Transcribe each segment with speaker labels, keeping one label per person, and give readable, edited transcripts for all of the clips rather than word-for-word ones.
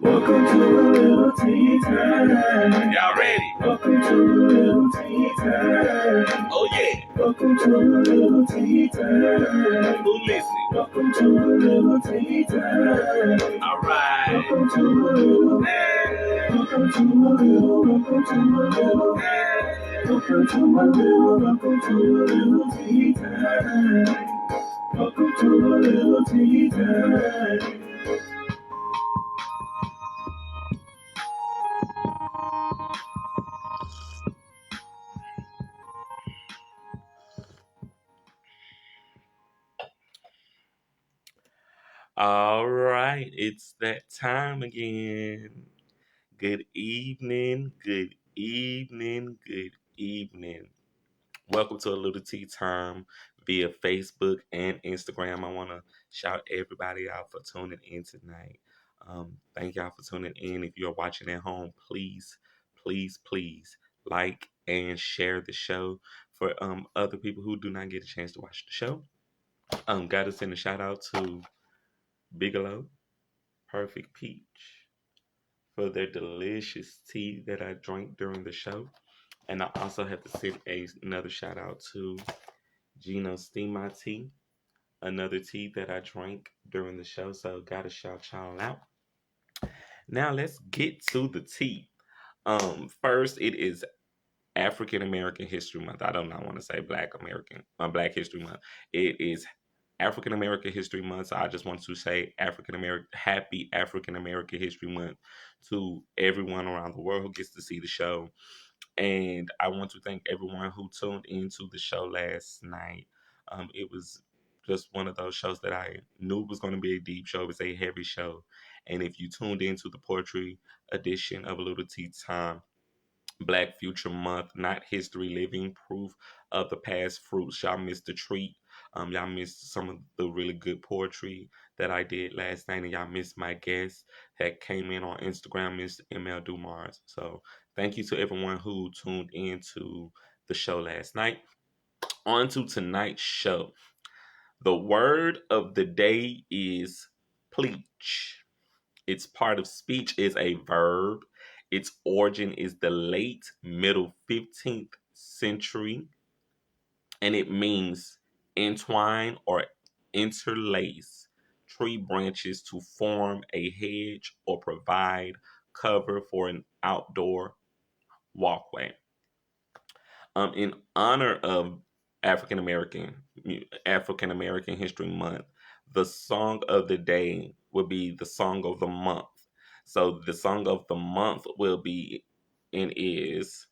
Speaker 1: Welcome to a Lil Tea Time.
Speaker 2: Y'all ready?
Speaker 1: Welcome to a Lil Tea Time.
Speaker 2: Oh yeah.
Speaker 1: Welcome to a Lil Tea Time.
Speaker 2: Who listening?
Speaker 1: Welcome to a Lil Tea Time.
Speaker 2: All right.
Speaker 1: Welcome to a Lil. Welcome to a Lil. Welcome to a Lil. Welcome to a Lil. Welcome to a Lil Tea Time. Welcome to a Lil Tea Time.
Speaker 2: All right. It's that time again. Good evening. Good evening. Good evening. Welcome to a Little Tea Time via Facebook and Instagram. I want to shout everybody out for tuning in tonight. Thank y'all for tuning in. If you're watching at home, please, please, please like and share the show for other people who do not get a chance to watch the show. Got to send a shout out to Bigelow, Perfect Peach for their delicious tea that I drank during the show. And I also have to send another shout out to Gino Steam My Tea, another tea that I drank during the show. So gotta shout y'all out. Now let's get to the tea. First it is African American History Month. I do not want to say Black History Month. It is African American History Month. So I just want to say Happy African American History Month to everyone around the world who gets to see the show. And I want to thank everyone who tuned into the show last night. It was just one of those shows that I knew was going to be a deep show. It was a heavy show. And if you tuned into the poetry edition of A Little Tea Time, Black Future Month, not history, living proof of the past fruits. Y'all missed the treat. Y'all missed some of the really good poetry that I did last night, and y'all missed my guest that came in on Instagram, Miss ML Dumars. So thank you to everyone who tuned into the show last night. On to tonight's show. The word of the day is pleach. Its part of speech is a verb. Its origin is the late middle 15th century, and it means entwine or interlace tree branches to form a hedge or provide cover for an outdoor walkway. In honor of African American African American History Month, the song of the day will be the song of the month. So the song of the month will be and is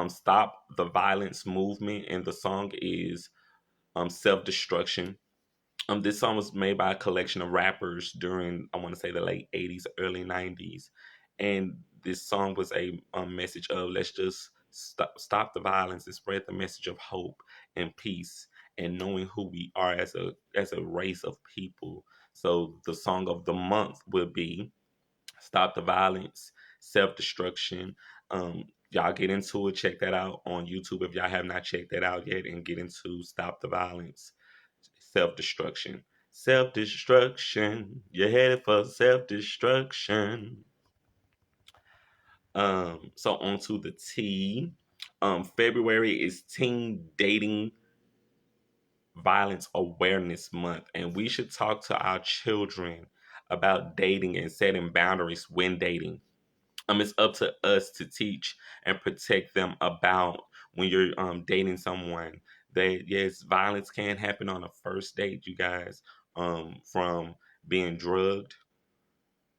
Speaker 2: "Stop the Violence Movement," and the song is "Self Destruction." This song was made by a collection of rappers during, I want to say, the late 80s, early 90s. And this song was a message of let's just stop the violence and spread the message of hope and peace and knowing who we are as a race of people. So the song of the month will be Stop the Violence, Self Destruction. Y'all get into it. Check that out on YouTube if y'all have not checked that out yet, and get into Stop the Violence, Self Destruction. Self destruction. You're headed for self destruction. So on to the T. February is Teen Dating Violence Awareness Month, and we should talk to our children about dating and setting boundaries when dating. It's up to us to teach and protect them about when you're dating someone. That yes, violence can happen on a first date, you guys. From being drugged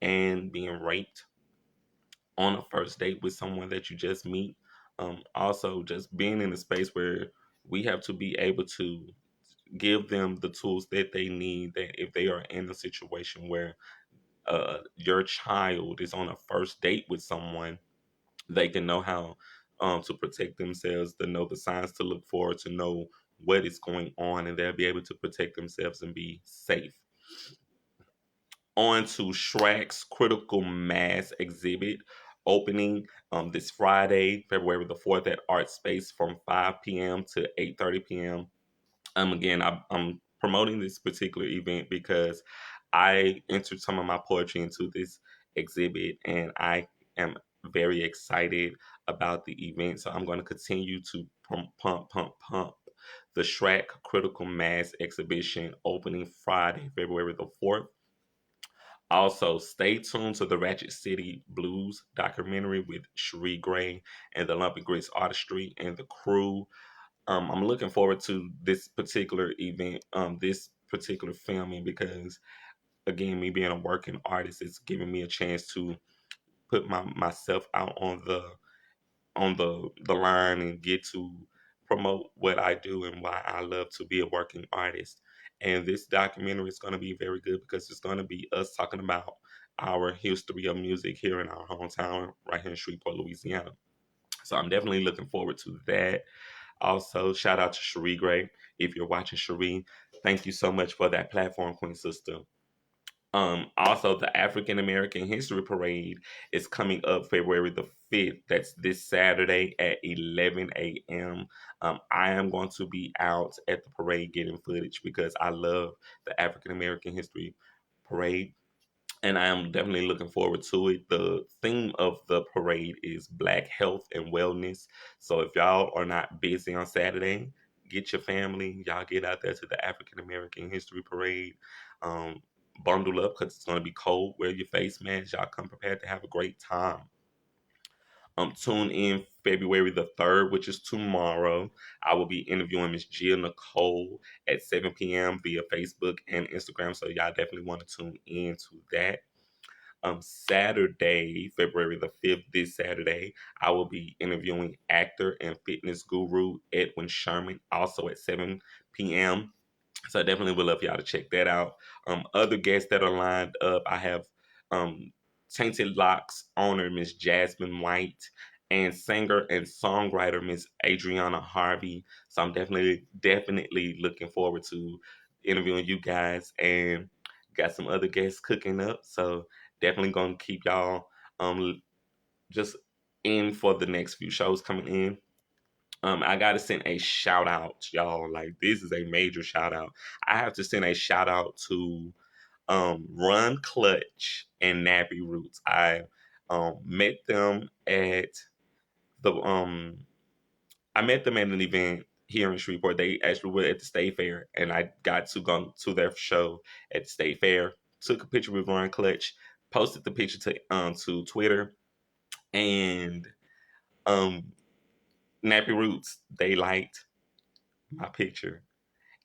Speaker 2: and being raped on a first date with someone that you just meet. Also, just being in a space where we have to be able to give them the tools that they need. That if they are in a situation where your child is on a first date with someone, they can know how to protect themselves, to know the signs to look for, to know what is going on, and they'll be able to protect themselves and be safe. On to Shrek's Critical Mass exhibit opening this Friday, February the 4th at Art Space from 5 p.m. to 8:30 p.m. Again, I'm promoting this particular event because I entered some of my poetry into this exhibit, and I am very excited about the event. So I'm going to continue to pump the Shrek Critical Mass exhibition opening Friday, February the 4th. Also, stay tuned to the Ratchet City Blues documentary with Cherie Gray and the Lumpy Grits Artistry and the crew. I'm looking forward to this particular event, this particular filming, because again, me being a working artist, it's giving me a chance to put myself out on the line and get to promote what I do and why I love to be a working artist. And this documentary is going to be very good because it's going to be us talking about our history of music here in our hometown, right here in Shreveport, Louisiana. So I'm definitely looking forward to that. Also, shout out to Cherie Gray. If you're watching, Cherie, thank you so much for that platform, Queen Sister. Also, the African American History Parade is coming up February the 5th. That's this Saturday at 11 a.m. I am going to be out at the parade getting footage because I love the African American History Parade, and I am definitely looking forward to it. The theme of the parade is Black Health and Wellness. So if y'all are not busy on Saturday, get your family, y'all get out there to the African American History Parade. Um, Bundle up because it's going to be cold. Wear your face mask. Y'all come prepared to have a great time. Tune in February the 3rd, which is tomorrow. I will be interviewing Miss Jill Nicole at 7 p.m. via Facebook and Instagram. So y'all definitely want to tune in to that. Saturday, February the 5th, this Saturday, I will be interviewing actor and fitness guru Edwin Sherman, also at 7 p.m. So I definitely would love y'all to check that out. Other guests that are lined up, I have um, Tainted Locks owner Miss Jasmine White and singer and songwriter Miss Adriana Harvey. So I'm definitely looking forward to interviewing you guys, and got some other guests cooking up. So definitely gonna keep y'all just in for the next few shows coming in. I gotta send a shout out, y'all. Like, this is a major shout out. I have to send a shout out to Run Clutch and Nappy Roots. Met them at the I met them at an event here in Shreveport. They actually were at the State Fair, and I got to go to their show at the State Fair. Took a picture with Run Clutch, posted the picture to Twitter, and um Nappy Roots, they liked my picture.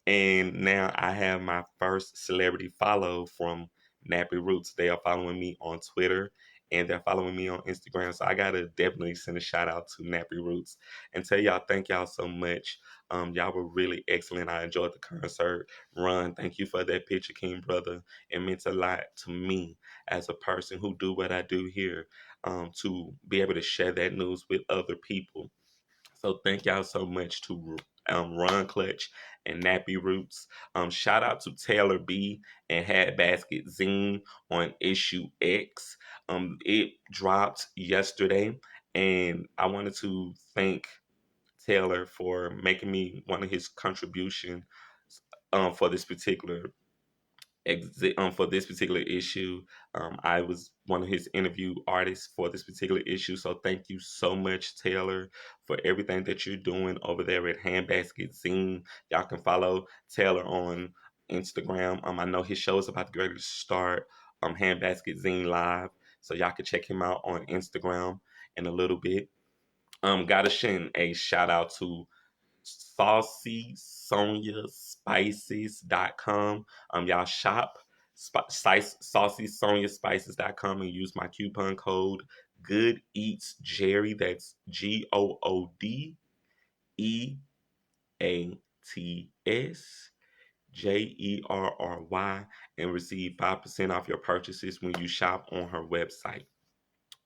Speaker 2: And now I have my first celebrity follow from Nappy Roots. They are following me on Twitter and they're following me on Instagram. So I gotta definitely send a shout out to Nappy Roots and tell y'all thank y'all so much. Y'all were really excellent. I enjoyed the concert. Run, thank you for that picture, King brother. It meant a lot to me as a person who do what I do here, to be able to share that news with other people. So thank y'all so much to Ron Clutch and Nappy Roots. Shout out to Taylor B and Hat Basket Zine on issue X. It dropped yesterday, and I wanted to thank Taylor for making me one of his contributions for this particular for this particular issue. I was one of his interview artists for this particular issue. So thank you so much, Taylor, for everything that you're doing over there at Handbasket Zine. Y'all can follow Taylor on Instagram. I know his show is about to get ready to start. Handbasket Zine Live. So y'all can check him out on Instagram in a little bit. Gotta send a shout out to SaucySoniaSpices.com. Y'all shop SaucySoniaSpices.com and use my coupon code Good Eats Jerry. That's GOODEATSJERRY, and receive 5% off your purchases when you shop on her website.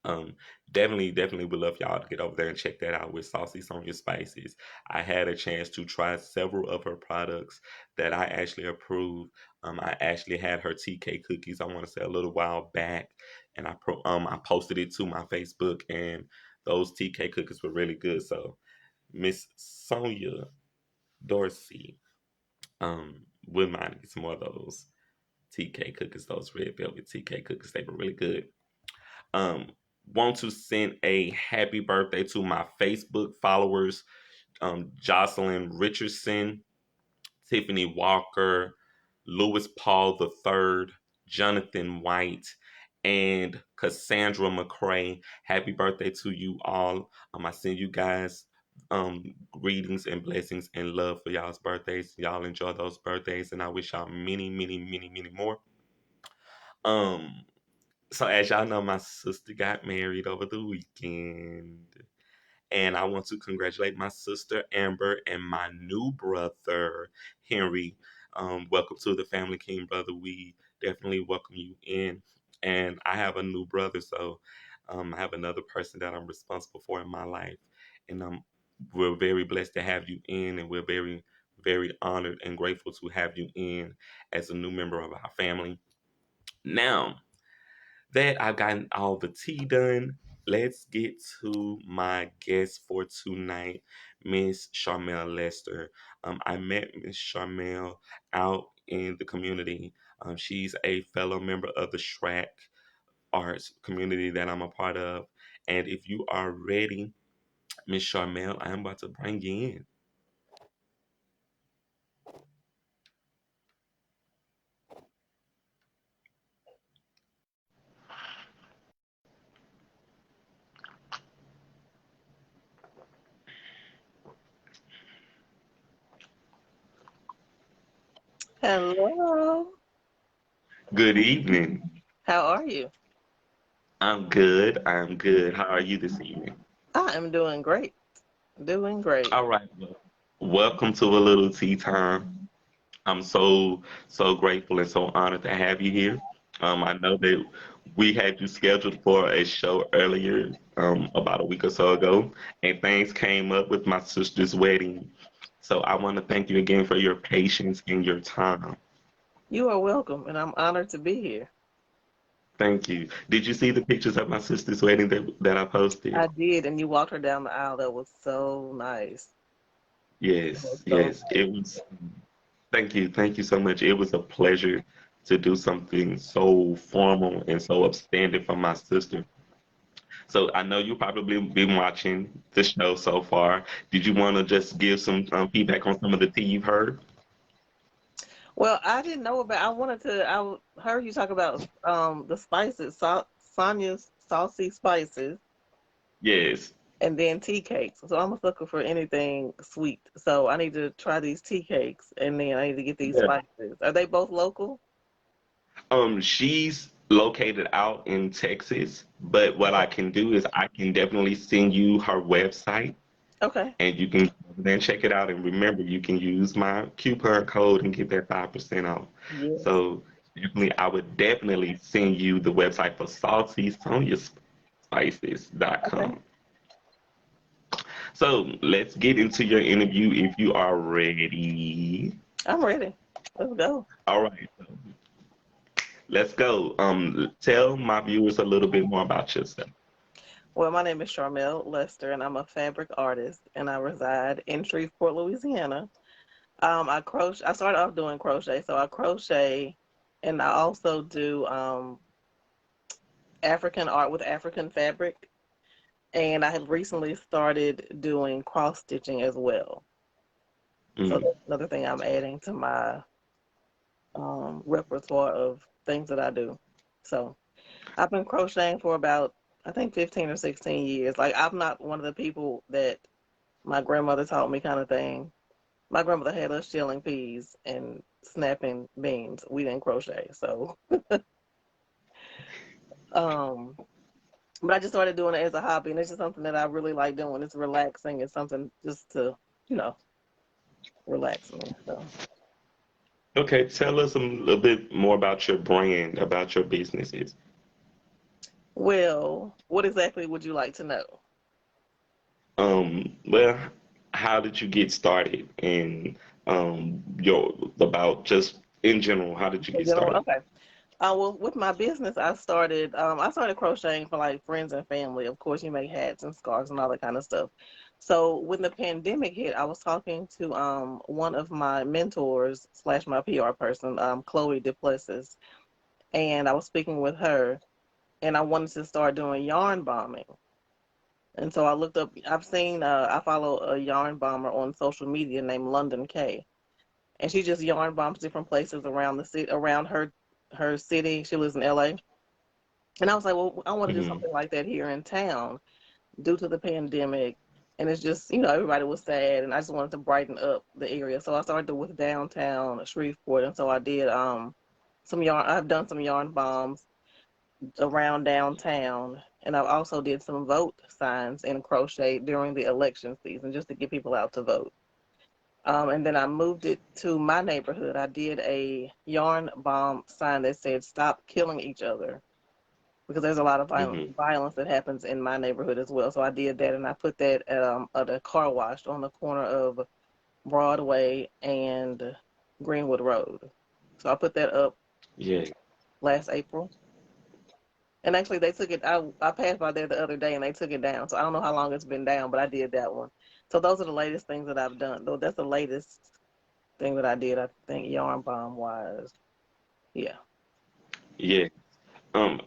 Speaker 2: Um, definitely would love y'all to get over there and check that out with Saucy Sonia Spices. I had a chance to try several of her products that I actually approved. I actually had her TK cookies, I want to say a little while back, and I posted it to my Facebook, and those TK cookies were really good. So Miss Sonia Dorsey, wouldn't mind get some more of those TK cookies, those red velvet TK cookies. They were really good. Um, want to send a happy birthday to my Facebook followers, Jocelyn Richardson, Tiffany Walker, Louis Paul III, Jonathan White, and Cassandra McCray. Happy birthday to you all. I send you guys greetings and blessings and love for y'all's birthdays. Y'all enjoy those birthdays, and I wish y'all many, many, many, many more. Um, so as y'all know, my sister got married over the weekend. And I want to congratulate my sister Amber and my new brother Henry. Welcome to the family, King brother. We definitely welcome you in. And I have a new brother, so I have another person that I'm responsible for in my life. And we're very blessed to have you in, and we're very, very honored and grateful to have you in as a new member of our family. Now, that I've gotten all the tea done, let's get to my guest for tonight, Miss Charmel Lester. I met Miss Charmel out in the community. She's a fellow member of the Shrek Arts community that I'm a part of. And if you are ready, Miss Charmel, I'm about to bring you in.
Speaker 3: Hello.
Speaker 2: Good evening.
Speaker 3: How are you?
Speaker 2: I'm good. I'm good. How are you this evening?
Speaker 3: I am doing great. Doing great.
Speaker 2: All right. Well, welcome to a little tea time. I'm so grateful and so honored to have you here. I know that we had you scheduled for a show earlier, about a week or so ago, and things came up with my sister's wedding. So I want to thank you again for your patience and your time.
Speaker 3: You are welcome, and I'm honored to be here.
Speaker 2: Thank you. Did you see the pictures of my sister's wedding that I posted?
Speaker 3: I did, and you walked her down the aisle. That was so nice. That was
Speaker 2: Yes,
Speaker 3: so
Speaker 2: yes.
Speaker 3: nice.
Speaker 2: It was. Thank you so much. It was a pleasure to do something so formal and so upstanding for my sister. So I know you probably been watching the show so far. Did you want to just give some feedback on some of the tea you've heard?
Speaker 3: Well, I didn't know about. I wanted to. Heard you talk about the spices, Sonia's saucy spices,
Speaker 2: Yes.
Speaker 3: and then tea cakes. So I'm a sucker for anything sweet. So I need to try these tea cakes, and then I need to get these
Speaker 2: Yeah.
Speaker 3: spices. Are they both local?
Speaker 2: She's located out in Texas, but what I can do is I can definitely send you her website
Speaker 3: Okay.
Speaker 2: and you can then check it out. And remember, you can use my coupon code and get that 5% off.
Speaker 3: Yes.
Speaker 2: So definitely, I would definitely send you the website for
Speaker 3: Okay.
Speaker 2: saltySoniaSpices.com. So let's get into your interview if you are ready.
Speaker 3: I'm ready. Let's go.
Speaker 2: All right, so let's go. Tell my viewers a little bit more about yourself.
Speaker 3: Well, my name is Charmel Lester, and I'm a fabric artist, and I reside in Shreveport, Louisiana. I crochet. I started off doing crochet, so I crochet, and I also do African art with African fabric, and I have recently started doing cross stitching as well. So
Speaker 2: Mm,
Speaker 3: that's another thing I'm adding to my repertoire of things that I do. So I've been crocheting for about, I think, 15 or 16 years. Like, I'm not one of the people that my grandmother taught me kind of thing. My grandmother had us shelling peas and snapping beans. We didn't crochet. So, um, but I just started doing it as a hobby, and it's just something that I really like doing. It's relaxing. It's something just to, you know, relax me. So,
Speaker 2: okay, tell us a little bit more about your brand, about your businesses.
Speaker 3: well, what exactly would you like to know?
Speaker 2: Well, how did you get started and your about just in general, how did you
Speaker 3: In
Speaker 2: get
Speaker 3: general,
Speaker 2: started?
Speaker 3: okay. Well, with my business, I started crocheting for like friends and family. Of course, you make hats and scarves and all that kind of stuff. So when the pandemic hit, I was talking to one of my mentors slash my PR person, Chloe Duplessis, and I was speaking with her, and I wanted to start doing yarn bombing. And so I looked up. I follow a yarn bomber on social media named London K, and she just yarn bombs different places around the city, around her city. She lives in LA, and I was like, well, I want to do
Speaker 2: Hmm.
Speaker 3: something like that here in town due to the pandemic. And it's just, everybody was sad, and I just wanted to brighten up the area. So I started with downtown Shreveport, and so I did some yarn. I've done some yarn bombs around downtown, and I also did some vote signs in crochet during the election season just to get people out to vote. And then I moved it to my neighborhood. I did a yarn bomb sign that said "Stop killing each other," because there's a lot of
Speaker 2: Hmm.
Speaker 3: violence that happens in my neighborhood as well. So I did that, and I put that at a car wash on the corner of Broadway and Greenwood Road. So I put that up
Speaker 2: Yeah.
Speaker 3: last April. And actually, they took it. I passed by there the other day, and they took it down. So I don't know how long it's been down, but I did that one. So those are the latest things that I've done. Though that's the latest thing that I did. I think yarn bomb wise. Yeah.
Speaker 2: Yeah. Um,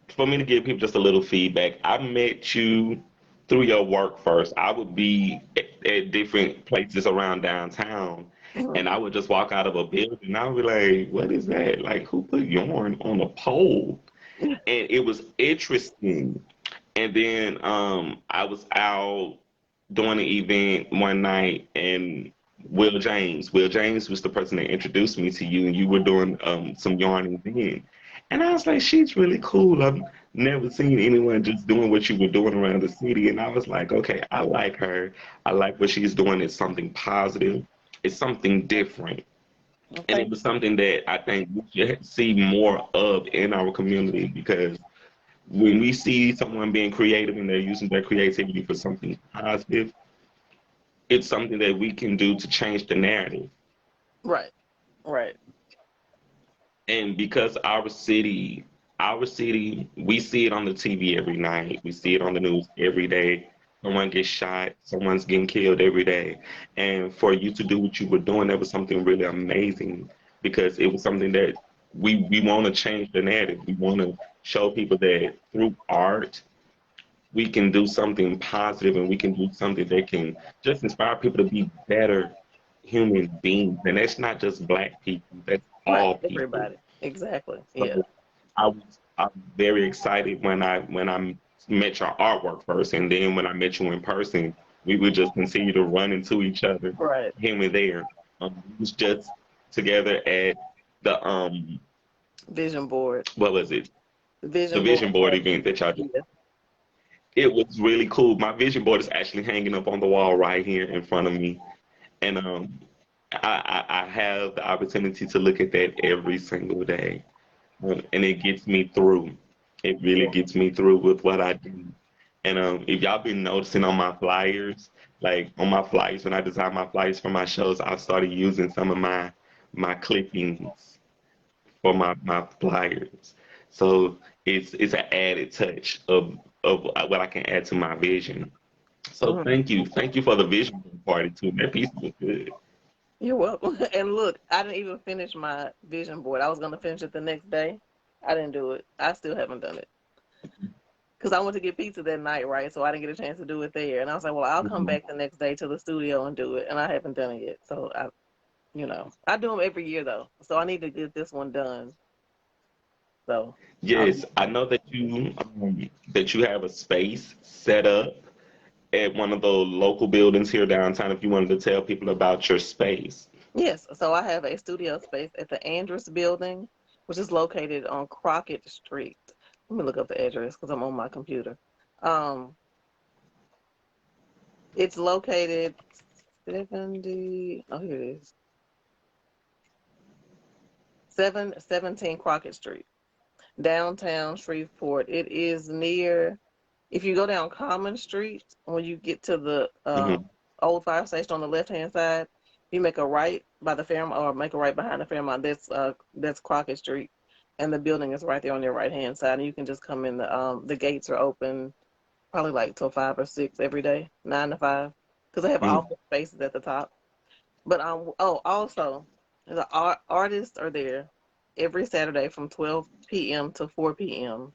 Speaker 2: for me to give people just a little feedback, I met you through your work first. I would be at different places around downtown,
Speaker 3: Mhm.
Speaker 2: and I would just walk out of a building, and I would be like, "What is that? Like, who put yarn on a pole?" And it was interesting. And then I was out doing an event one night, and Will James was the person that introduced me to you, and you were doing some yarning then. And I was like, she's really cool. I've never seen anyone just doing what you were doing around the city. And I was like, okay, I like her. I like what she's doing. It's something positive. It's something different.
Speaker 3: Well,
Speaker 2: And it
Speaker 3: thank
Speaker 2: was something that I think we should see more of in our community, because when we see someone being creative and they're using their creativity for something positive, it's something that we can do to change the narrative.
Speaker 3: you. Right. Right.
Speaker 2: And because our city, we see it on the TV every night. We see it on the news every day. Someone gets shot, someone's getting killed every day. And for you to do what you were doing, that was something really amazing, because it was something that we want to change the narrative. We want to show people that through art, we can do something positive, and we can do something that can just inspire people to be better human beings. And that's not just black people, that's
Speaker 3: Right.
Speaker 2: all people.
Speaker 3: Everybody. Exactly. Yeah.
Speaker 2: So I was very excited when I met your artwork first, and then when I met you in person, we would just continue to run into each other
Speaker 3: Right.
Speaker 2: here and there. We was just together at the
Speaker 3: Vision board.
Speaker 2: what was it? The
Speaker 3: Vision board.
Speaker 2: vision board event that y'all did.
Speaker 3: Yeah.
Speaker 2: It was really cool. My vision board is actually hanging up on the wall right here in front of me, and I have the opportunity to look at that every single day, and it gets me through. It really
Speaker 3: Yeah.
Speaker 2: gets me through with what I do. And if y'all been noticing on my flyers, like on my flyers, when I design my flyers for my shows, I started using some of my clippings for my flyers. So it's an added touch of what I can add to my vision. So
Speaker 3: Mhm.
Speaker 2: thank you for the vision party too. That piece was good.
Speaker 3: You're welcome. And look, I didn't even finish my vision board. I was going to finish it the next day. I didn't do it. I still haven't done it because I went to get pizza that night, right? So I didn't get a chance to do it there. And I was like, well, I'll come
Speaker 2: Mhm.
Speaker 3: back the next day to the studio and do it. And I haven't done it yet. So I do them every year though. So I need to get this one done. So I'll
Speaker 2: Yes, I know that you have a space set up at one of the local buildings here downtown. If you wanted to tell people about your space.
Speaker 3: Yes, so I have a studio space at the Andrus building, which is located on Crockett Street. Let me look up the address because I'm on my computer. Um, it's located 70, oh, here it is, 717 Crockett Street, downtown Shreveport. It is near, if you go down Common Street, when you get to the
Speaker 2: Hmm.
Speaker 3: old fire station on the left-hand side, you make a right by the Fairmont, or make a right behind the Fairmont. That's Crockett Street, and the building is right there on your right-hand side. And you can just come in. The gates are open probably like till 5 or 6 every day, 9 to 5, because they have
Speaker 2: Hmm.
Speaker 3: office spaces at the top. But also the artists are there every Saturday from 12 p.m. to 4 p.m.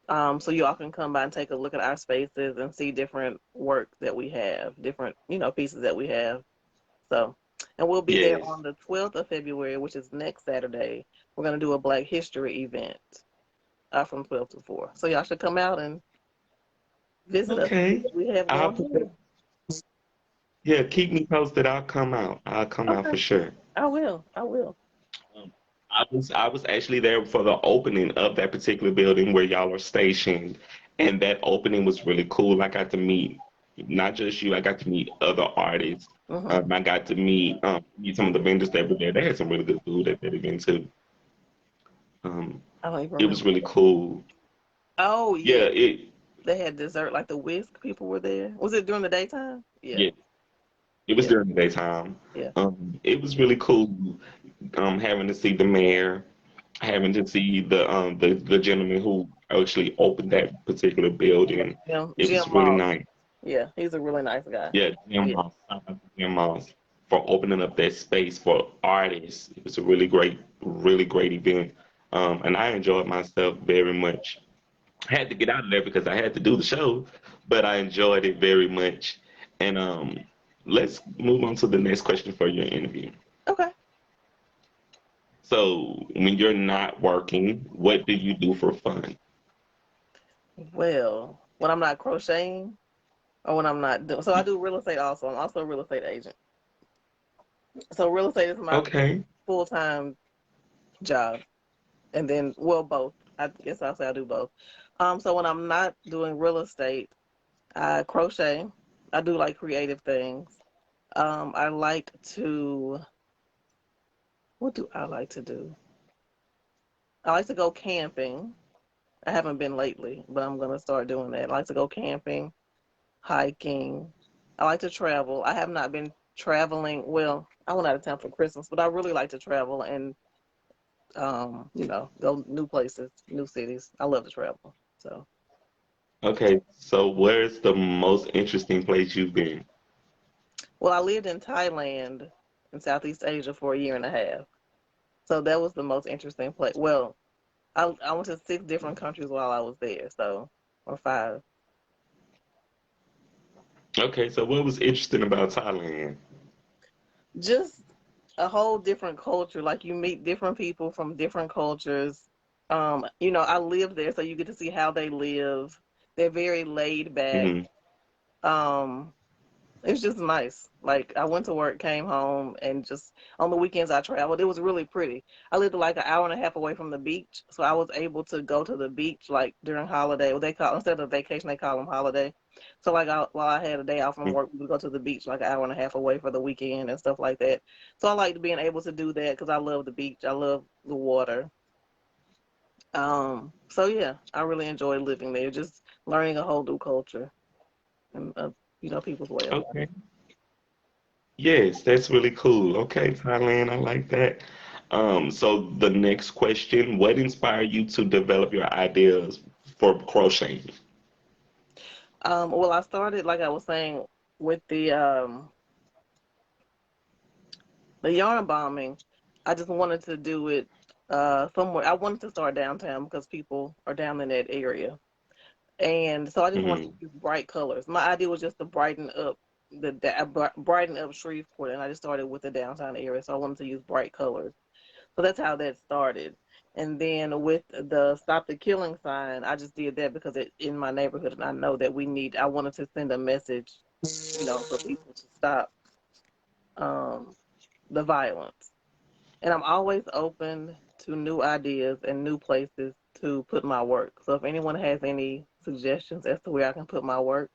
Speaker 3: So you all can come by and take a look at our spaces and see different work that we have, different, pieces that we have. So, and we'll be there
Speaker 2: Yes.
Speaker 3: on the 12th of February, which is next Saturday. We're going to do a Black History event from 12 to 4. So y'all should come out and visit us.
Speaker 2: Okay.
Speaker 3: We have
Speaker 2: I'll
Speaker 3: going
Speaker 2: put
Speaker 3: on.
Speaker 2: that. Yeah, keep me posted. I'll come out. I'll come out
Speaker 3: Okay,
Speaker 2: for sure.
Speaker 3: I will. I will.
Speaker 2: Um, I was actually there for the opening of that particular building where y'all are stationed, and that opening was really cool. I got to meet not just you. I got to meet other artists.
Speaker 3: Hmm.
Speaker 2: I got to meet some of the vendors that were there. They had some really good food at that event too. Um,
Speaker 3: I don't even
Speaker 2: it was
Speaker 3: remember.
Speaker 2: really cool.
Speaker 3: Oh,
Speaker 2: Yeah,
Speaker 3: yeah.
Speaker 2: it
Speaker 3: They had dessert, like the whisk people were there. Was it during the daytime? Yeah.
Speaker 2: yeah, it was
Speaker 3: Yeah.
Speaker 2: during the daytime.
Speaker 3: Yeah.
Speaker 2: It was really cool having to see the mayor, having to see the gentleman who actually opened that particular building. It
Speaker 3: Jim
Speaker 2: was really
Speaker 3: Moss.
Speaker 2: nice.
Speaker 3: Yeah, he's a really nice guy.
Speaker 2: Yeah, Jim
Speaker 3: Yeah.
Speaker 2: Moss, shout out to Jim Moss for opening up that space for artists. It was a really great event. And I enjoyed myself very much. I had to get out of there because I had to do the show, but I enjoyed it very much. And let's move on to the next question for your interview.
Speaker 3: Okay.
Speaker 2: So, when you're not working, what do you do for fun?
Speaker 3: Well, when I'm not crocheting or when I'm not doing, so I do real estate also. I'm also a real estate agent. So real estate is my
Speaker 2: Okay.
Speaker 3: full-time job. And then, well, both. I guess I'll say I do both. So when I'm not doing real estate, I crochet. I do like creative things. I like to, what do I like to do? I like to go camping. I haven't been lately, but I'm gonna start doing that. I like to go camping, hiking. I like to travel. I have not been traveling. Well, I went out of town for Christmas, but I really like to travel and go new places, new cities. I love to travel. So,
Speaker 2: Okay. So, where's the most interesting place you've been?
Speaker 3: well, I lived in Thailand in Southeast Asia for a year and a half. So that was the most interesting place. Well, I went to 6 different countries while I was there, so or five.
Speaker 2: Okay. So, what was interesting about Thailand?
Speaker 3: Just a whole different culture. Like you meet different people from different cultures. I live there, so you get to see how they live. They're very laid back.
Speaker 2: Hmm.
Speaker 3: Um, it's just nice. Like I went to work, came home, and just on the weekends I traveled. It was really pretty. I lived like an hour and a half away from the beach, so I was able to go to the beach like during holiday. What they call instead of vacation, they call them holiday. So like while I had a day off from work, we would go to the beach like an hour and a half away for the weekend and stuff like that. So I liked being able to do that because I love the beach. I love the water. So yeah, I really enjoy living there. Just learning a whole new culture and people's way of life.
Speaker 2: Okay. Yes, that's really cool. Okay, Thailand, I like that. So the next question, what inspired you to develop your ideas for crocheting?
Speaker 3: Well, I started like I was saying with the yarn bombing. I just wanted to do it somewhere. I wanted to start downtown because people are down in that area, and so I just wanted to
Speaker 2: Hmm.
Speaker 3: use bright colors. My idea was just to brighten up Shreveport, and I just started with the downtown area. So I wanted to use bright colors. So that's how that started. And then with the Stop the Killing sign, I just did that because it in my neighborhood, and I know that I wanted to send a message, for people to stop um, the violence. And I'm always open to new ideas and new places to put my work. So if anyone has any suggestions as to where I can put my work,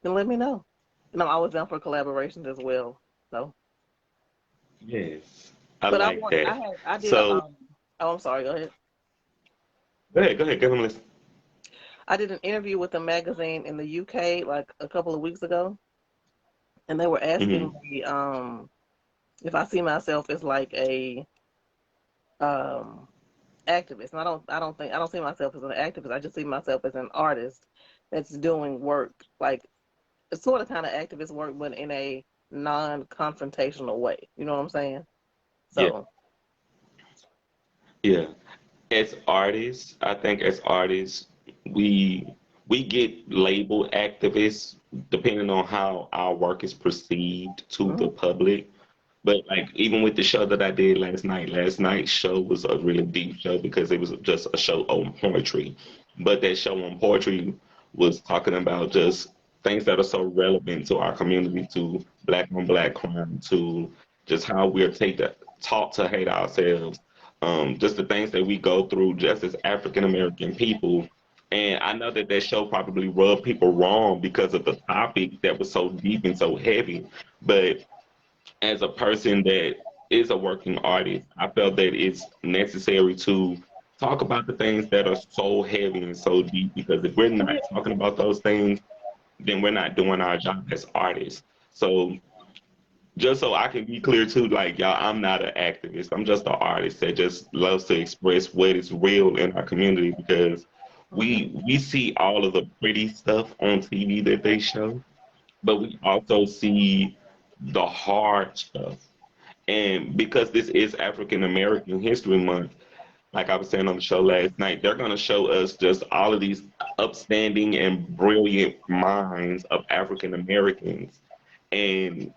Speaker 3: then let me know. And I'm always down for collaborations as well. So,
Speaker 2: Yes, I
Speaker 3: but
Speaker 2: like that.
Speaker 3: I did a
Speaker 2: So
Speaker 3: oh, I'm sorry, go ahead.
Speaker 2: go ahead, listen.
Speaker 3: I did an interview with a magazine in the UK like a couple of weeks ago, and they were asking
Speaker 2: Hmm.
Speaker 3: me if I see myself as like a um, activist. And I don't see myself as an activist. I just see myself as an artist that's doing work like it's sort of kind of activist work, but in a non-confrontational way. You know what I'm saying?
Speaker 2: Yeah,
Speaker 3: So
Speaker 2: yeah. As artists, I think as artists, we we get labeled activists depending on how our work is perceived to the
Speaker 3: Mhm.
Speaker 2: public. But like even with the show that I did last night's show was a really deep show because it was just a show on poetry. But that show on poetry was talking about just things that are so relevant to our community, to black on black crime, to just how we're taught to hate ourselves, just the things that we go through just as African American people. And I know that that show probably rubbed people wrong because of the topic that was so deep and so heavy. But as a person that is a working artist, I felt that it's necessary to talk about the things that are so heavy and so deep because if we're not talking about those things, then we're not doing our job as artists. So just so I can be clear too, like y'all, I'm not an activist. I'm just an artist that just loves to express what is real in our community because we see all of the pretty stuff on TV that they show, but we also see the hard stuff. And because this is African American History Month, like I was saying on the show last night, they're going to show us just all of these upstanding and brilliant minds of African Americans. And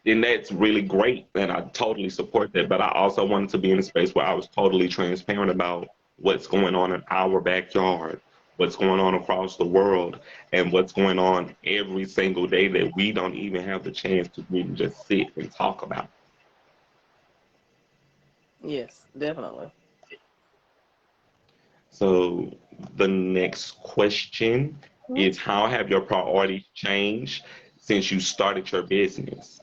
Speaker 2: and that's really great, and I totally support that. But I also wanted to be in a space where I was totally transparent about what's going on in our backyard, what's going on across the world, and what's going on every single day that we don't even have the chance to really just sit and talk about.
Speaker 3: Yes, definitely.
Speaker 2: So the next question
Speaker 3: Mhm.
Speaker 2: is how have your priorities changed since you started your business?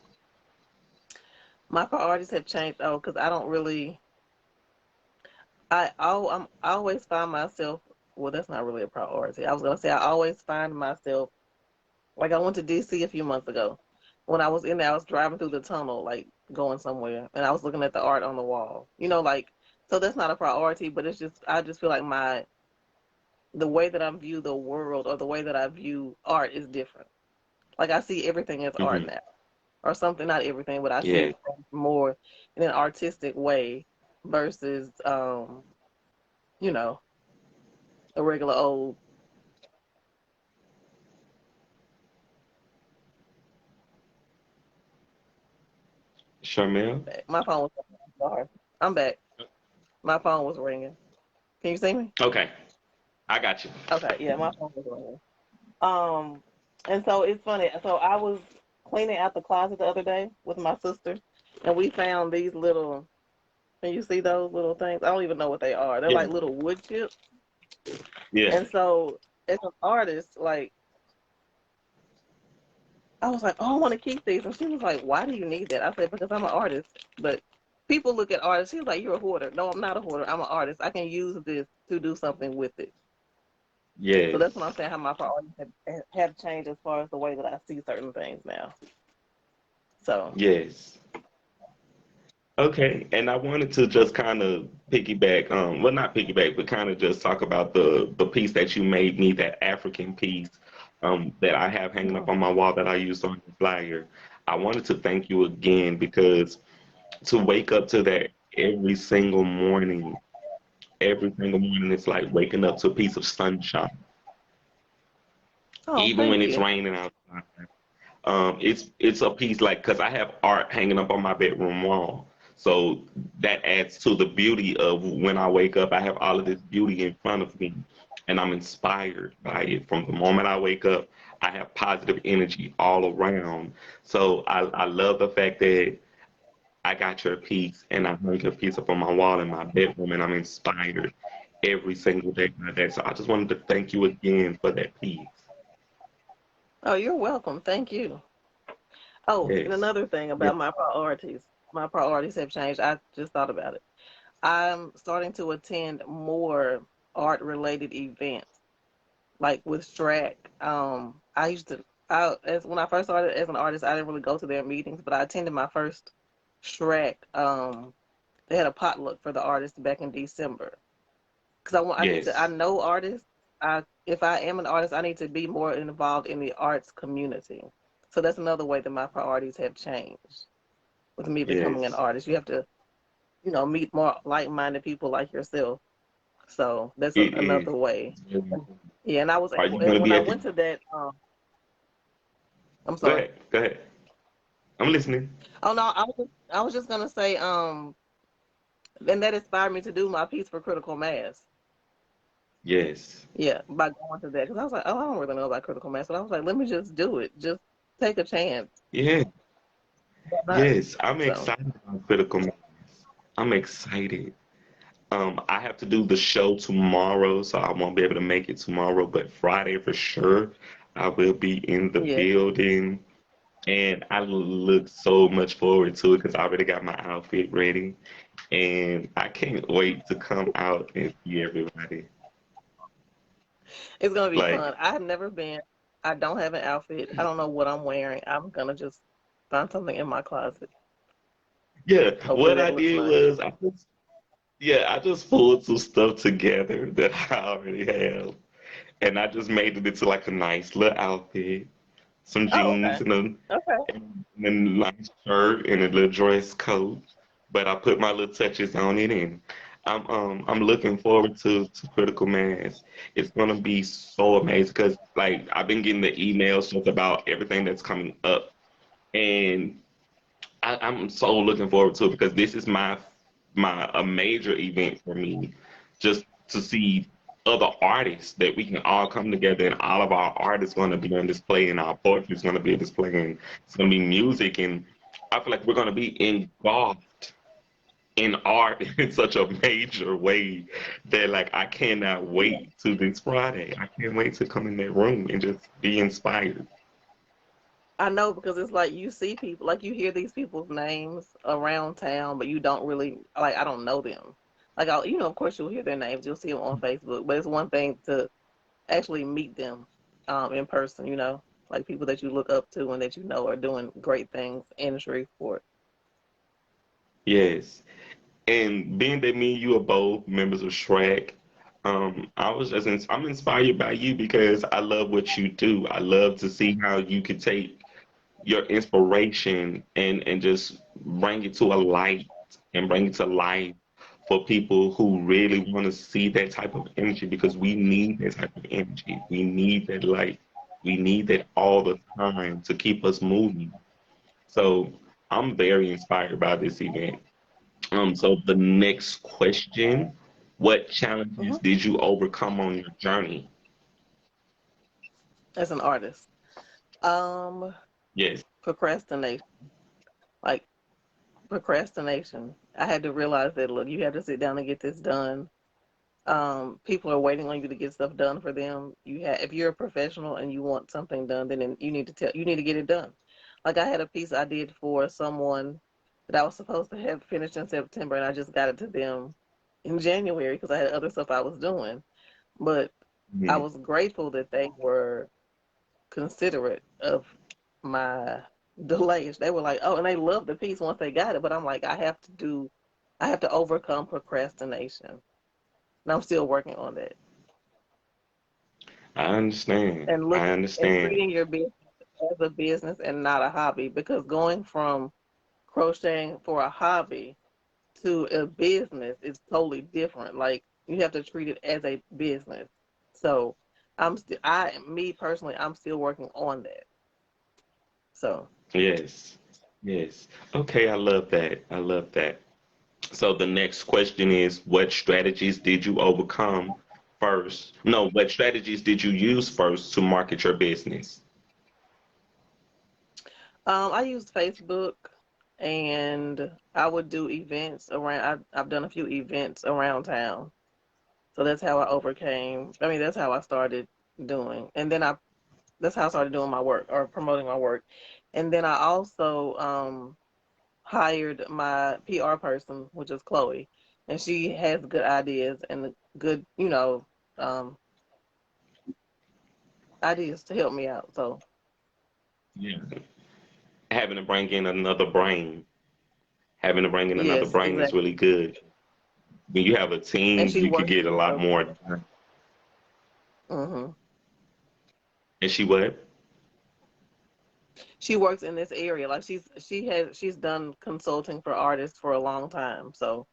Speaker 3: My priorities have changed. Oh, because I don't really. I always find myself. Well, that's not really a priority. I was gonna say I always find myself like I went to DC a few months ago. When I was in there, I was driving through the tunnel, like going somewhere, and I was looking at the art on the wall. Like so that's not a priority, but it's just I just feel like the way that I view the world or the way that I view art is different. Like I see everything as art
Speaker 2: Hmm.
Speaker 3: now, or something. Not everything, but I see
Speaker 2: Yeah,
Speaker 3: things more in an artistic way versus you know, a regular old.
Speaker 2: Charmel?
Speaker 3: My phone was. Sorry, I'm back. My phone was ringing. Can you see me?
Speaker 2: Okay, I got you.
Speaker 3: Okay, yeah, my phone was ringing. Um, and so it's funny. So I was cleaning out the closet the other day with my sister, and we found these little. Can you see those little things? I don't even know what they are. They're
Speaker 2: Yeah,
Speaker 3: like little wood chips.
Speaker 2: yeah,
Speaker 3: And so, as an artist, like I was like, oh, I want to keep these, and she was like, why do you need that? I said because I'm an artist. But people look at artists. She was like, you're a hoarder. No, I'm not a hoarder. I'm an artist. I can use this to do something with it. So that's
Speaker 2: yes,
Speaker 3: what I'm saying. How my priorities have changed as far as the way that I see certain things now. So.
Speaker 2: yes. Okay, and I wanted to just kind of piggyback, well, not piggyback, but kind of just talk about the piece that you made me, that African piece, that I have hanging up on my wall that I used on the flyer. I wanted to thank you again because to wake up to that every single morning, it's like waking up to a piece of sunshine,
Speaker 3: Oh,
Speaker 2: even when
Speaker 3: thank
Speaker 2: it's
Speaker 3: you.
Speaker 2: raining outside. It's a piece like because I have art hanging up on my bedroom wall, so that adds to the beauty of when I wake up. I have all of this beauty in front of me, and I'm inspired by it. From the moment I wake up, I have positive energy all around. So I love the fact that I got your piece and I hung your piece up on my wall in my bedroom, and I'm inspired every single day by that. So I just wanted to thank you again for that piece.
Speaker 3: Oh, you're welcome. Thank you. Oh, and
Speaker 2: Yes.
Speaker 3: another thing
Speaker 2: Yeah.
Speaker 3: about my priorities. My priorities have changed. I just thought about it. I'm starting to attend more art related events, like with Strack. I used to, as when I first started as an artist, I didn't really go to their meetings, but I attended my first Strack. They had a potluck for the artists back in December. Because I need to, I
Speaker 2: Yes.
Speaker 3: know artists. If I am an artist, I need to be more involved in the arts community. So that's another way that my priorities have changed with me becoming an
Speaker 2: Yes.
Speaker 3: artist. You have to, meet more like-minded people like yourself. So that's
Speaker 2: It is.
Speaker 3: another way.
Speaker 2: It's really important.
Speaker 3: Yeah, and I was
Speaker 2: Are you
Speaker 3: able,
Speaker 2: going
Speaker 3: and
Speaker 2: to
Speaker 3: when
Speaker 2: be
Speaker 3: I
Speaker 2: at the?
Speaker 3: went to that, I'm
Speaker 2: Go
Speaker 3: sorry.
Speaker 2: ahead. Go ahead. I'm listening.
Speaker 3: Oh no, I was just gonna say, and that inspired me to do my piece for critical mass.
Speaker 2: Yes.
Speaker 3: Yeah, by going to that, because I was like, oh, I don't really know about critical mass, but I was like, let me just do it, just take a chance.
Speaker 2: Yeah.
Speaker 3: Why not?
Speaker 2: Yes. I'm
Speaker 3: So,
Speaker 2: excited about critical mass. I'm excited. I have to do the show tomorrow, so I won't be able to make it tomorrow, but Friday for sure, I will be in the
Speaker 3: yeah,
Speaker 2: building. And I look so much forward to it because I already got my outfit ready. And I can't wait to come out and see everybody.
Speaker 3: it's gonna be
Speaker 2: Like,
Speaker 3: fun. I have never been. I don't have an outfit. I don't know what I'm wearing. I'm gonna just find something in my closet.
Speaker 2: yeah,
Speaker 3: Hopefully
Speaker 2: what I
Speaker 3: that looks
Speaker 2: did
Speaker 3: nice.
Speaker 2: was I just pulled some stuff together that I already have. And I just made it into like a nice little outfit, some
Speaker 3: Oh,
Speaker 2: jeans
Speaker 3: okay,
Speaker 2: and
Speaker 3: okay.
Speaker 2: a nice shirt and a little dress coat. But I put my little touches on it, and I'm looking forward to Critical Mass. It's gonna be so amazing because like I've been getting the emails just about everything that's coming up, and I'm so looking forward to it because this is my a major event for me, just to see other artists that we can all come together and all of our art is going to be on display and our poetry is going to be on display and it's going to be music and I feel like we're going to be engulfed in art in such a major way that like I cannot wait to this Friday. I can't wait to come in that room and just be inspired.
Speaker 3: I know because it's like you see people, like you hear these people's names around town, but you don't really like. I don't know them. Like of course you'll hear their names, you'll see them on Facebook, but it's one thing to actually meet them, in person. Like people that you look up to and that you know are doing great things in Shreveport.
Speaker 2: Yes. And being that me and you are both members of Shrek, I'm inspired by you because I love what you do. I love to see how you could take your inspiration and just bring it to a light and bring it to life for people who really want to see that type of energy because we need that type of energy. We need that light. We need that all the time to keep us moving. So I'm very inspired by this event. So the next question, what challenges
Speaker 3: Hmm.
Speaker 2: did you overcome on your journey?
Speaker 3: As an artist, um,
Speaker 2: Yes.
Speaker 3: procrastination, like procrastination. I had to realize that look, you have to sit down and get this done. People are waiting on you to get stuff done for them. If you're a professional and you want something done, then you need to get it done. Like I had a piece I did for someone that I was supposed to have finished in September, and I just got it to them in January because I had other stuff I was doing. But I
Speaker 2: Mhm.
Speaker 3: was grateful that they were considerate of my delays. They were like, oh, and they loved the piece once they got it. But I'm like, I have to overcome procrastination, and I'm still working on that.
Speaker 2: I understand.
Speaker 3: And
Speaker 2: I
Speaker 3: looking and
Speaker 2: understand.
Speaker 3: treating your business as a business and not a hobby, because going from crocheting for a hobby to a business is totally different. Like you have to treat it as a business. So me personally, I'm still working on that. So
Speaker 2: Yes. Yes. Okay, I love that. I love that. So the next question is, what strategies did you overcome first? No, what strategies did you use first to market your business?
Speaker 3: I used Facebook, and I would do events around. I've done a few events around town. So that's how I overcame. I mean, that's how I started doing. And then that's how I started doing my work or promoting my work. And then I also hired my PR person, which is Chloe, and she has good ideas and good, um, ideas to help me out. So
Speaker 2: Yeah. Having to bring in another brain. Having to bring in another
Speaker 3: yes,
Speaker 2: brain is
Speaker 3: exactly.
Speaker 2: really good. When you have a
Speaker 3: And
Speaker 2: team,
Speaker 3: she
Speaker 2: you could
Speaker 3: works
Speaker 2: get a
Speaker 3: in
Speaker 2: lot
Speaker 3: the
Speaker 2: more done.
Speaker 3: hmm
Speaker 2: And she what?
Speaker 3: she works in this area. Like she's done consulting for artists for a long time, so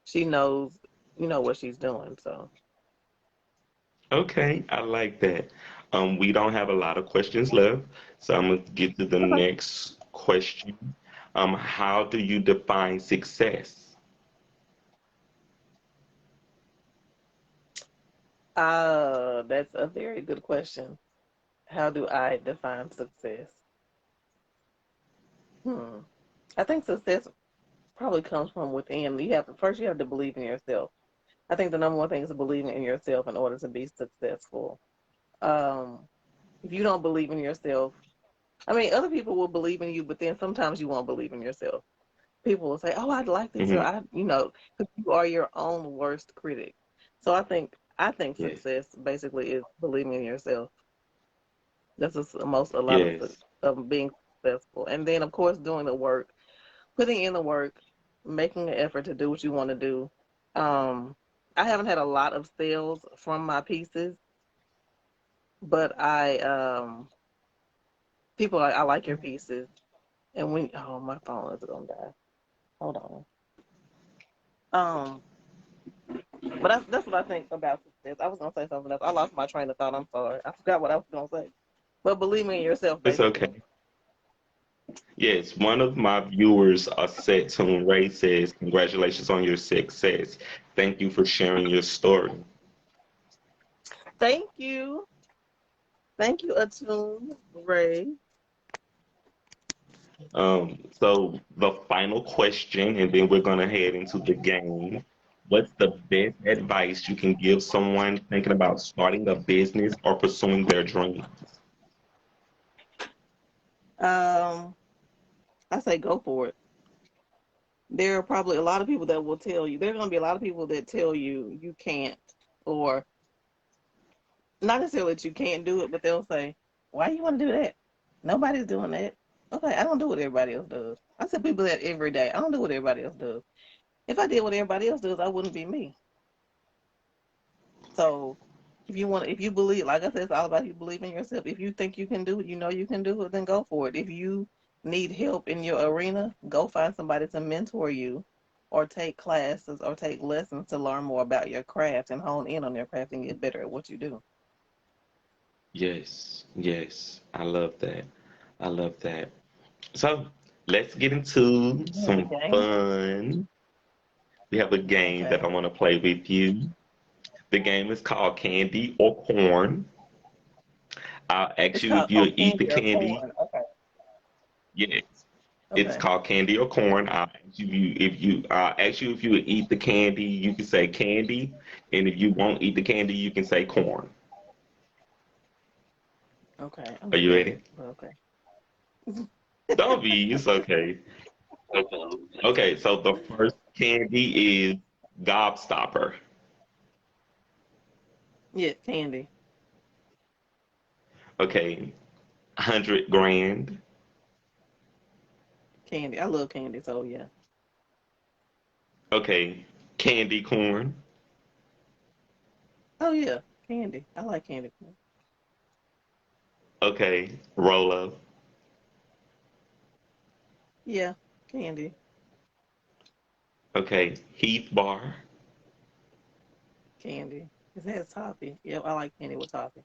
Speaker 3: she knows what she's doing. So
Speaker 2: Okay, I like that. We don't have a lot of questions left, so I'm gonna get to the
Speaker 3: Okay.
Speaker 2: next question. How do you define success?
Speaker 3: That's a very good question. How do I define success? Hmm. I think success probably comes from within. You have to believe in yourself. I think the number one thing is believing in yourself in order to be successful. Um, if you don't believe in yourself, I mean, other people will believe in you, but then sometimes you won't believe in yourself. People will say, "Oh, I'd like this," or
Speaker 2: Hmm.
Speaker 3: because you are your own worst critic. So I think
Speaker 2: Yes,
Speaker 3: success basically is believing in yourself. That's just a lot of
Speaker 2: yes,
Speaker 3: being successful, and then of course doing the work, putting in the work, making an effort to do what you want to do. Um, I haven't had a lot of sales from my pieces, but people I like your pieces, and my phone is gonna die. Hold on. Um, but that's what I think about success. I was gonna say something else. I lost my train of thought. I'm sorry. I forgot what I was gonna say. But believing in yourself,
Speaker 2: it's
Speaker 3: basically.
Speaker 2: okay. Yes, one of my viewers, Set Tune Ray, says, "Congratulations on your success. Thank you for sharing your story."
Speaker 3: Thank you. Thank you, Atune Ray.
Speaker 2: So the final question, and then we're gonna head into the game. What's the best advice you can give someone thinking about starting a business or pursuing their dreams?
Speaker 3: Um, I say go for it. There are probably a lot of people that will tell you. There are going to be a lot of people that tell you you can't, or not necessarily that you can't do it, but they'll say, "Why you want to do that? Nobody's doing that." Okay, I don't do what everybody else does. I tell people that every day. I don't do what everybody else does. If I did what everybody else does, I wouldn't be me. So if you believe, like I said, it's all about you believing in yourself. If you think you can do it, you know you can do it, then go for it. If you need help in your arena, go find somebody to mentor you or take classes or take lessons to learn more about your craft and hone in on your craft and get better at what you do.
Speaker 2: Yes, yes, I love that. I love that. So let's get into
Speaker 3: You have a
Speaker 2: some
Speaker 3: game?
Speaker 2: fun. We have a game that
Speaker 3: Okay.
Speaker 2: I want to play with you. The game is called Candy or Corn. I'll ask
Speaker 3: It's
Speaker 2: you
Speaker 3: called
Speaker 2: if you'll eat the
Speaker 3: candy or
Speaker 2: candy.
Speaker 3: corn. Okay.
Speaker 2: Yes. It's
Speaker 3: Okay.
Speaker 2: called candy or corn. I'll ask you if you would eat the candy, you can say candy, and if you won't eat the candy, you can say corn.
Speaker 3: Okay. I'm
Speaker 2: Are you ready?
Speaker 3: scared, but okay.
Speaker 2: Don't be. It's okay. Okay. So the first candy is Gobstopper.
Speaker 3: Yeah, candy.
Speaker 2: Okay. 100 grand.
Speaker 3: Candy. I love candy, so yeah.
Speaker 2: Okay. Candy corn.
Speaker 3: Oh yeah, candy. I like candy corn.
Speaker 2: Okay. Rolo.
Speaker 3: Yeah, candy.
Speaker 2: Okay. Heath bar.
Speaker 3: Candy. It has toffee. Yep, I like candy with toffee.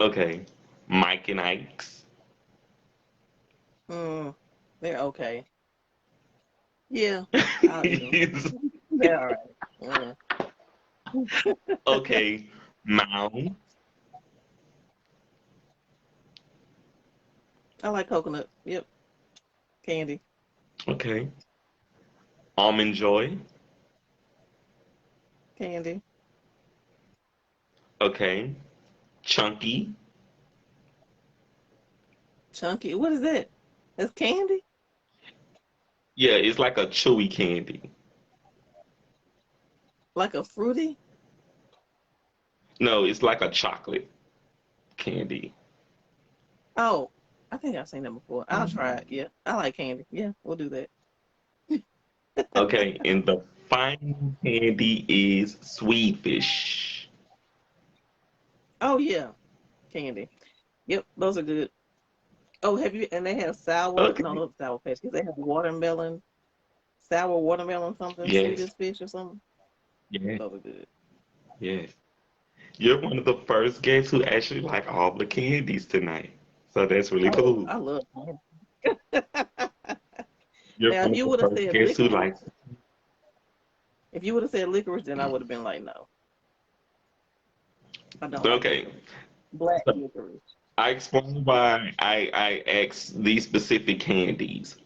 Speaker 2: Okay. Mike and Ike's.
Speaker 3: Mm, they're okay. Yeah, I'll eat them. They're all right.
Speaker 2: Okay. Mound.
Speaker 3: I like coconut. Yep, candy.
Speaker 2: Okay. Almond Joy.
Speaker 3: Candy.
Speaker 2: Okay. Chunky.
Speaker 3: Chunky. What is that? That's candy?
Speaker 2: Yeah, it's like a chewy candy.
Speaker 3: Like a fruity?
Speaker 2: No, it's like a chocolate candy.
Speaker 3: Oh, I think I've seen that before. I'll try it. Yeah, I like candy. Yeah, we'll do that.
Speaker 2: Okay, and the final candy is Swedish.
Speaker 3: Oh yeah, candy. Yep, those are good. Oh, and they have sour, no,
Speaker 2: Okay.
Speaker 3: not sour patch. They have watermelon, sour watermelon something,
Speaker 2: Yes.
Speaker 3: Swedish fish or something.
Speaker 2: Yes.
Speaker 3: Those are good.
Speaker 2: Yes. You're one of the first guests who actually like all the candies tonight. So that's really
Speaker 3: Oh,
Speaker 2: cool.
Speaker 3: I love candy.
Speaker 2: You're
Speaker 3: Now,
Speaker 2: one
Speaker 3: if
Speaker 2: of
Speaker 3: you
Speaker 2: the
Speaker 3: would have
Speaker 2: first
Speaker 3: said
Speaker 2: guests who
Speaker 3: licorice,
Speaker 2: likes.
Speaker 3: then I would have been like, no, I don't like
Speaker 2: Okay.
Speaker 3: licorice. Black
Speaker 2: So
Speaker 3: licorice.
Speaker 2: I explained why I asked these specific candies.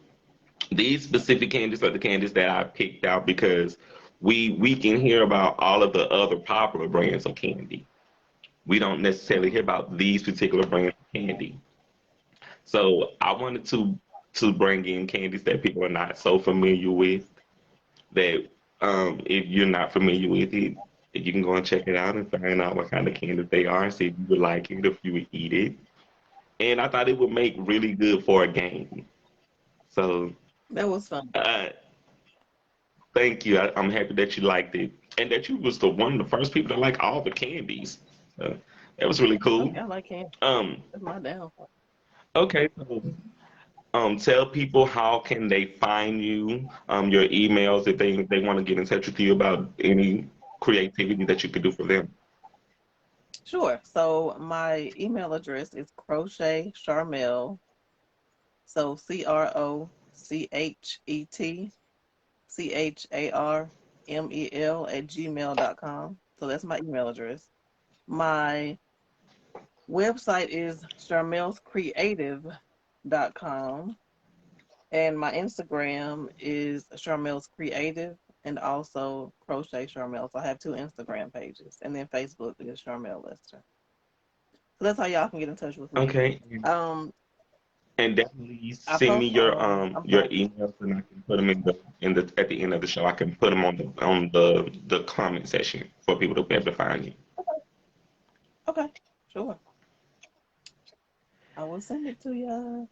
Speaker 2: These specific candies are the candies that I picked out because we can hear about all of the other popular brands of candy. We don't necessarily hear
Speaker 3: Hmm.
Speaker 2: about these particular brands of candy. So I wanted to bring in candies that people are not so familiar with. That if you're not familiar with it, you can go and check it out and find out what kind of candies they are and see if you would like it, if you would eat it. And I thought it would make really good for a game. So
Speaker 3: That was fun.
Speaker 2: uh, thank you. I'm happy that you liked it and that you was the one of the first people to like all the candies. So that was really
Speaker 3: Oh,
Speaker 2: cool.
Speaker 3: yeah, I like candy.
Speaker 2: Um,
Speaker 3: That's my downfall.
Speaker 2: okay, so tell people how can they find you, your emails if they want to get in touch with you about any creativity that you could do for them.
Speaker 3: Sure. So my email address is crochet Charmel. So CrochetCharmel at gmail.com. So that's my email address. My website is charmelscreative.com. And my Instagram is Charmel's Creative and also Crochet Charmel. So I have two Instagram pages. And then Facebook is Charmel Lester. So that's how y'all can get in touch with me.
Speaker 2: Okay,
Speaker 3: Um,
Speaker 2: and definitely
Speaker 3: I
Speaker 2: send me
Speaker 3: post on, I'm
Speaker 2: your
Speaker 3: sorry.
Speaker 2: emails and I can put them in the at the end of the show. I can put them on the comment section for people to be able to find you.
Speaker 3: Okay, sure. I will send it to you.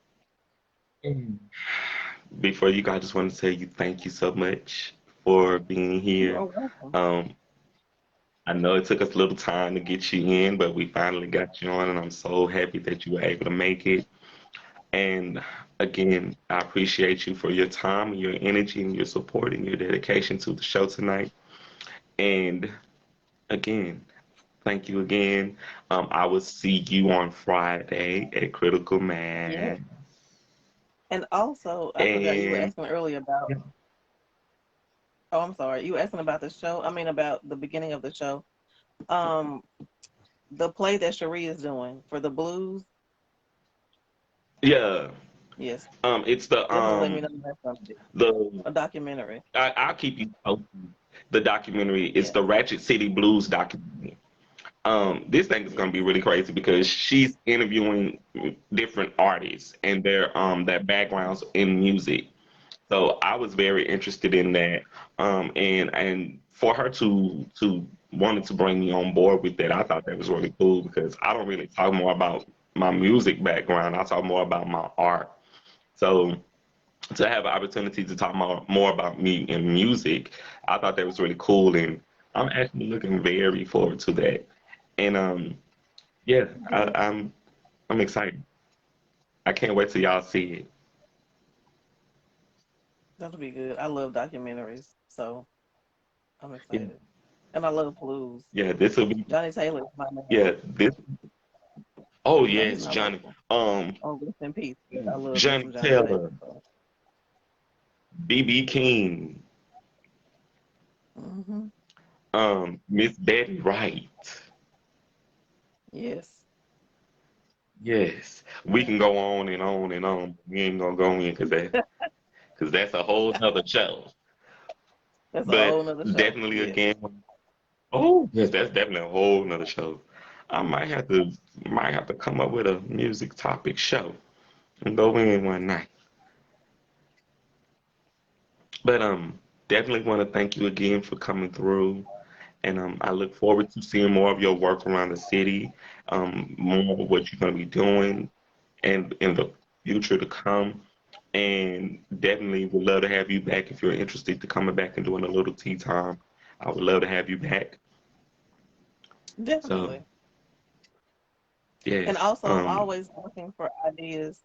Speaker 2: Mm. Before you go, I just want to tell you thank you so much for being
Speaker 3: You
Speaker 2: here.
Speaker 3: are welcome.
Speaker 2: Um, I know it took us a little time to get you in, but we finally got you on, and I'm so happy that you were able to make it. And again, I appreciate you for your time and your energy and your support and your dedication to the show tonight. And again, thank you again. I will see you on Friday at Critical
Speaker 3: Yeah.
Speaker 2: Mass.
Speaker 3: And also, I forgot you were
Speaker 2: And
Speaker 3: asking earlier about,
Speaker 2: yeah,
Speaker 3: oh, I'm sorry. You were asking about the show. I mean, about the beginning of the show. Um, the play that Cherie is doing for the blues.
Speaker 2: yeah.
Speaker 3: Yes.
Speaker 2: It's
Speaker 3: Definitely let me know when that's going to be.
Speaker 2: the
Speaker 3: A documentary.
Speaker 2: I'll keep you posted. The documentary is
Speaker 3: Yeah.
Speaker 2: the Ratchet City Blues documentary. This thing is
Speaker 3: Yeah.
Speaker 2: gonna be really crazy because she's interviewing different artists and their backgrounds in music. So I was very interested in that. And for her to wanted to bring me on board with that, I thought that was really cool because I don't really talk more about my music background. I talk more about my art. So to have an opportunity to talk more about me and music, I thought that was really cool, and I'm actually looking very forward to that. And yeah,
Speaker 3: Yeah.
Speaker 2: I'm excited. I can't wait till y'all see it.
Speaker 3: That'll be good. I love documentaries. So I'm
Speaker 2: Yeah,
Speaker 3: excited. And I love blues.
Speaker 2: yeah, this will be
Speaker 3: Johnny Taylor is my man.
Speaker 2: yeah this. Oh
Speaker 3: No, he's
Speaker 2: yes,
Speaker 3: not
Speaker 2: Johnny.
Speaker 3: local.
Speaker 2: Um,
Speaker 3: Oh, rest in peace. But I love me
Speaker 2: Johnny
Speaker 3: some Johnny Taylor.
Speaker 2: Taylor,
Speaker 3: So.
Speaker 2: BB King,
Speaker 3: Hmm.
Speaker 2: Miss Betty Wright.
Speaker 3: Yes.
Speaker 2: Yes, we can go on and on and on. But we ain't gonna go in because that's a whole nother show.
Speaker 3: That's a
Speaker 2: But
Speaker 3: whole nother show.
Speaker 2: definitely
Speaker 3: Yes.
Speaker 2: again, oh yes, that's definitely a whole nother show. I might have to come up with a music topic show and go in one night. But definitely want to thank you again for coming through. And I look forward to seeing more of your work around the city, more of what you're going to be doing and in the future to come. And definitely would love to have you back if you're interested to coming back and doing a little tea time. I would love to have you back. So
Speaker 3: Definitely. And
Speaker 2: yes,
Speaker 3: also, I'm always looking for ideas.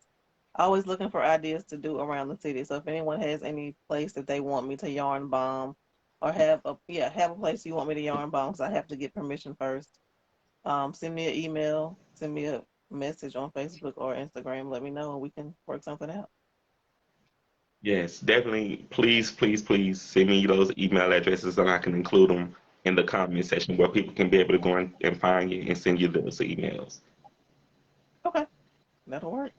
Speaker 3: Always looking for ideas to do around the city. So if anyone has any place that they want me to yarn bomb, or have a place you want me to yarn bomb, because I have to get permission first. Send me an email, send me a message on Facebook or Instagram. Let me know and we can work something out.
Speaker 2: Yes, definitely. Please, please, please send me those email addresses and I can include them in the comment section where people can be able to go and find you and send you those emails.
Speaker 3: Okay, that'll work.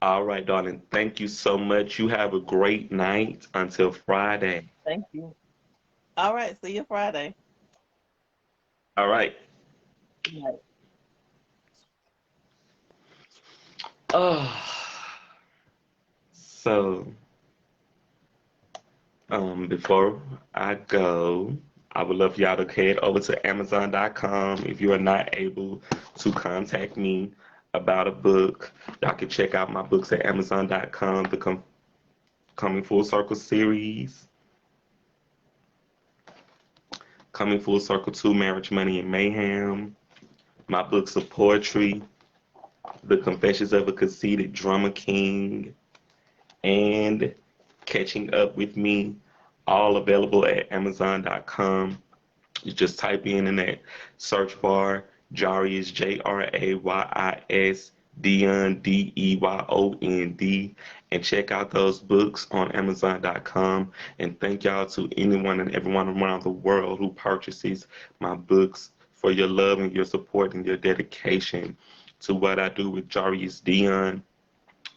Speaker 2: All right, darling. Thank you so much. You have a great night until Friday.
Speaker 3: Thank you. All right, see you Friday.
Speaker 2: All right.
Speaker 3: Right.
Speaker 2: Oh, so before I go, I would love for y'all to head over to Amazon.com. If you are not able to contact me about a book, y'all can check out my books at Amazon.com. The Coming Full Circle series, Coming Full Circle 2, Marriage, Money, and Mayhem, my books of poetry, The Confessions of a Conceited Drama King, and Catching Up with Me, all available at Amazon.com. You just type in that search bar, Jarius, Jrayyis, Deyon, Deyond, and check out those books on Amazon.com. And thank y'all to anyone and everyone around the world who purchases my books for your love and your support and your dedication to what I do with Jarius Deyon.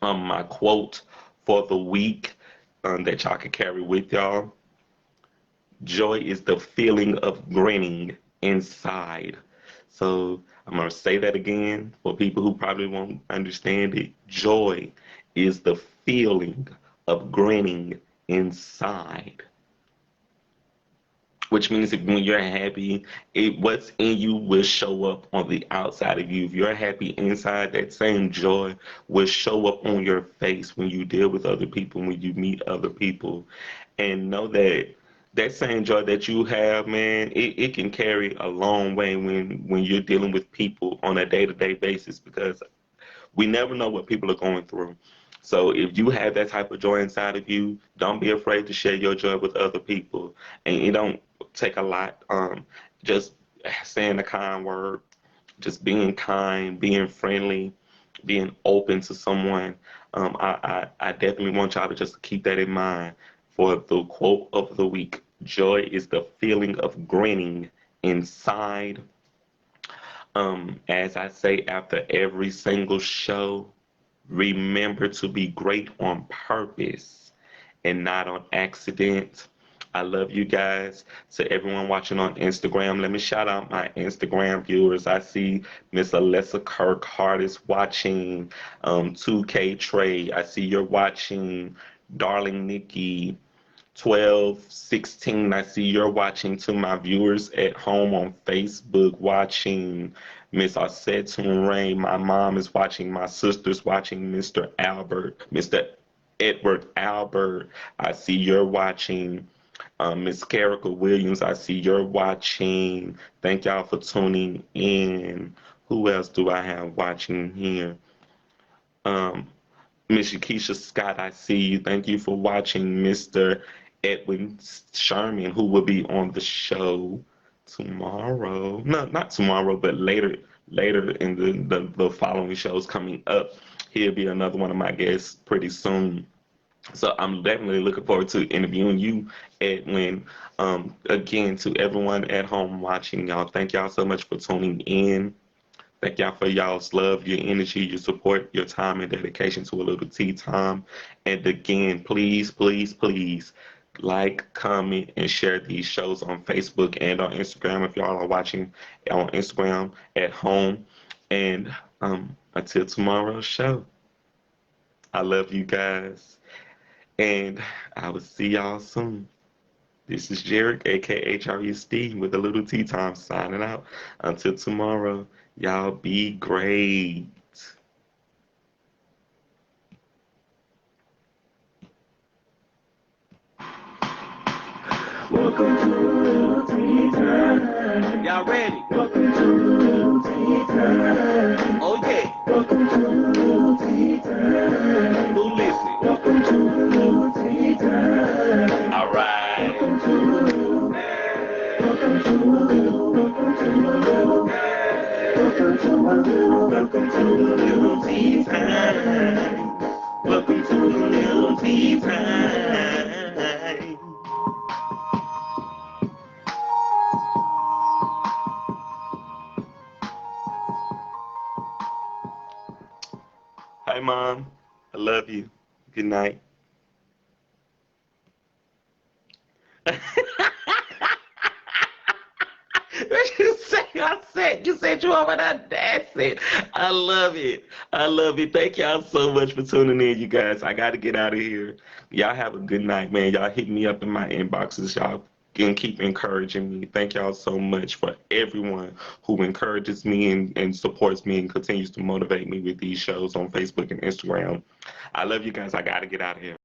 Speaker 2: My quote for the week that y'all can carry with y'all. Joy is the feeling of grinning inside. So I'm going to say that again for people who probably won't understand it. Joy is the feeling of grinning inside. Which means if when you're happy, what's in you will show up on the outside of you. If you're happy inside, that same joy will show up on your face when you deal with other people, when you meet other people. And know that that same joy that you have, man, it can carry a long way when you're dealing with people on a day-to-day basis, because we never know what people are going through. So if you have that type of joy inside of you, don't be afraid to share your joy with other people. And it don't take a lot. Just saying a kind word, just being kind, being friendly, being open to someone. I definitely want y'all to just keep that in mind for the quote of the week. Joy is the feeling of grinning inside. As I say after every single show, remember to be great on purpose and not on accident. I love you guys. To everyone watching on Instagram, let me shout out my Instagram viewers. I see Miss Alessa Kirkhart is watching, 2K Trey. I see you're watching, Darling Nikki. 1216, I see you're watching. To my viewers at home on Facebook watching, Miss Arsetun Rain, my mom is watching, my sister's watching, Mr. Edward Albert, I see you're watching. Miss Carica Williams, I see you're watching. Thank y'all for tuning in. Who else do I have watching here? Miss Keisha Scott, I see you. Thank you for watching. Mr. Edwin Sherman, who will be on the show tomorrow. No, not tomorrow, but later in the following shows coming up. He'll be another one of my guests pretty soon. So I'm definitely looking forward to interviewing you, Edwin. Again, to everyone at home watching, y'all, thank y'all so much for tuning in. Thank y'all for y'all's love, your energy, your support, your time, and dedication to a little tea time. And again, please, please, please like, comment, and share these shows on Facebook and on Instagram if y'all are watching on Instagram at home. And until tomorrow's show, I love you guys. And I will see y'all soon. This is Jarek, aka HRUSD, with a little tea time signing out. Until tomorrow, y'all be great.
Speaker 1: Welcome to a little tea time.
Speaker 2: Y'all ready?
Speaker 1: Welcome to a little tea time.
Speaker 2: Oh yeah.
Speaker 1: Welcome to a little tea time.
Speaker 2: Who listening?
Speaker 1: Welcome to a little tea time.
Speaker 2: All right.
Speaker 1: Welcome to a little.
Speaker 2: welcome to Lil Tea Time. Welcome to Lil Tea Time. Hi, Mom. I love you. Good night. What you say? You said you over there dancing. I love it. I love it. Thank y'all so much for tuning in, you guys. I got to get out of here. Y'all have a good night, man. Y'all hit me up in my inboxes. Y'all can keep encouraging me. Thank y'all so much for everyone who encourages me and supports me and continues to motivate me with these shows on Facebook and Instagram. I love you guys. I got to get out of here.